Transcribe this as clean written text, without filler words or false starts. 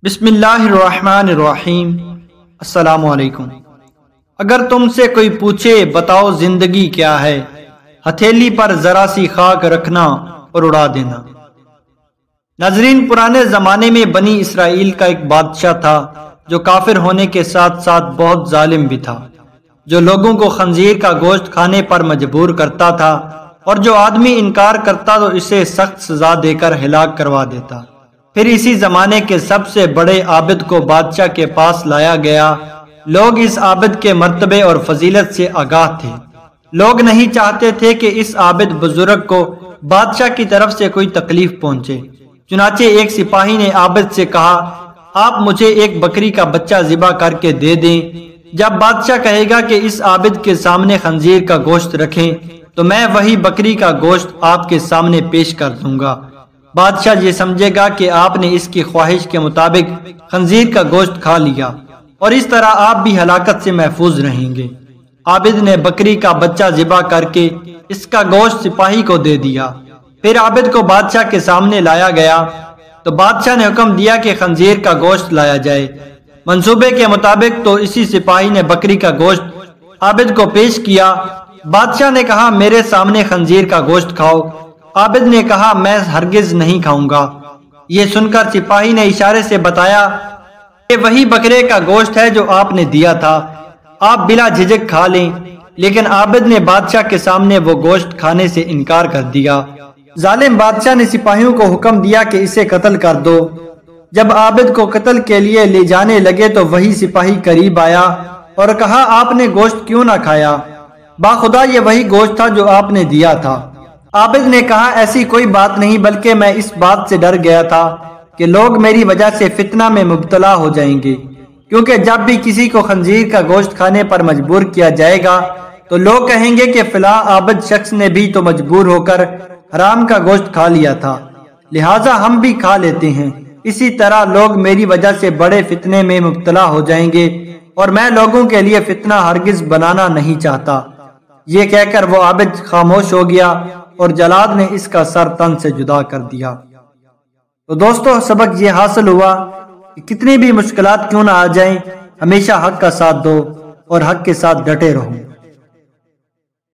بسم اللہ الرحمن الرحیم۔ السلام علیکم۔ اگر تم سے کوئی پوچھے بتاؤ زندگی کیا ہے، ہتھیلی پر ذرا سی خاک رکھنا اور اڑا دینا۔ ناظرین، پرانے زمانے میں بنی اسرائیل کا ایک بادشاہ تھا جو کافر ہونے کے ساتھ ساتھ بہت ظالم بھی تھا، جو لوگوں کو خنزیر کا گوشت کھانے پر مجبور کرتا تھا، اور جو آدمی انکار کرتا تو اسے سخت سزا دے کر ہلاک کروا دیتا۔ پھر اسی زمانے کے سب سے بڑے عابد کو بادشاہ کے پاس لایا گیا۔ لوگ اس عابد کے مرتبے اور فضیلت سے آگاہ تھے۔ لوگ نہیں چاہتے تھے کہ اس عابد بزرگ کو بادشاہ کی طرف سے کوئی تکلیف پہنچے۔ چنانچہ ایک سپاہی نے عابد سے کہا، آپ مجھے ایک بکری کا بچہ ذبح کر کے دے دیں، جب بادشاہ کہے گا کہ اس عابد کے سامنے خنزیر کا گوشت رکھیں تو میں وہی بکری کا گوشت آپ کے سامنے پیش کر دوں گا۔ بادشاہ یہ سمجھے گا کہ آپ نے اس کی خواہش کے مطابق خنزیر کا گوشت کھا لیا، اور اس طرح آپ بھی ہلاکت سے محفوظ رہیں گے۔ عابد نے بکری کا بچہ ذبح کر کے اس کا گوشت سپاہی کو دے دیا۔ پھر عابد کو بادشاہ کے سامنے لایا گیا تو بادشاہ نے حکم دیا کہ خنزیر کا گوشت لایا جائے۔ منصوبے کے مطابق تو اسی سپاہی نے بکری کا گوشت عابد کو پیش کیا۔ بادشاہ نے کہا، میرے سامنے خنزیر کا گوشت کھاؤ۔ عابد نے کہا، میں ہرگز نہیں کھاؤں گا۔ یہ سن کر سپاہی نے اشارے سے بتایا کہ وہی بکرے کا گوشت ہے جو آپ نے دیا تھا، آپ بلا جھجک کھا لیں۔ لیکن عابد نے بادشاہ کے سامنے وہ گوشت کھانے سے انکار کر دیا۔ ظالم بادشاہ نے سپاہیوں کو حکم دیا کہ اسے قتل کر دو۔ جب عابد کو قتل کے لیے لے جانے لگے تو وہی سپاہی قریب آیا اور کہا، آپ نے گوشت کیوں نہ کھایا؟ باخدا یہ وہی گوشت تھا جو آپ نے دیا تھا۔ عابد نے کہا، ایسی کوئی بات نہیں، بلکہ میں اس بات سے ڈر گیا تھا کہ لوگ میری وجہ سے فتنہ میں مبتلا ہو جائیں گے، کیونکہ جب بھی کسی کو خنزیر کا گوشت کھانے پر مجبور کیا جائے گا تو لوگ کہیں گے کہ فلاں عابد شخص نے بھی تو مجبور ہو کر حرام کا گوشت کھا لیا تھا، لہٰذا ہم بھی کھا لیتے ہیں۔ اسی طرح لوگ میری وجہ سے بڑے فتنے میں مبتلا ہو جائیں گے، اور میں لوگوں کے لیے فتنہ ہرگز بنانا نہیں چاہتا۔ یہ کہہ کر وہ عابد خاموش ہو گیا اور جلاد نے اس کا سر تن سے جدا کر دیا۔ تو دوستو، سبق یہ حاصل ہوا کہ کتنی بھی مشکلات کیوں نہ آ جائیں، ہمیشہ حق کا ساتھ دو اور حق کے ساتھ ڈٹے رہو۔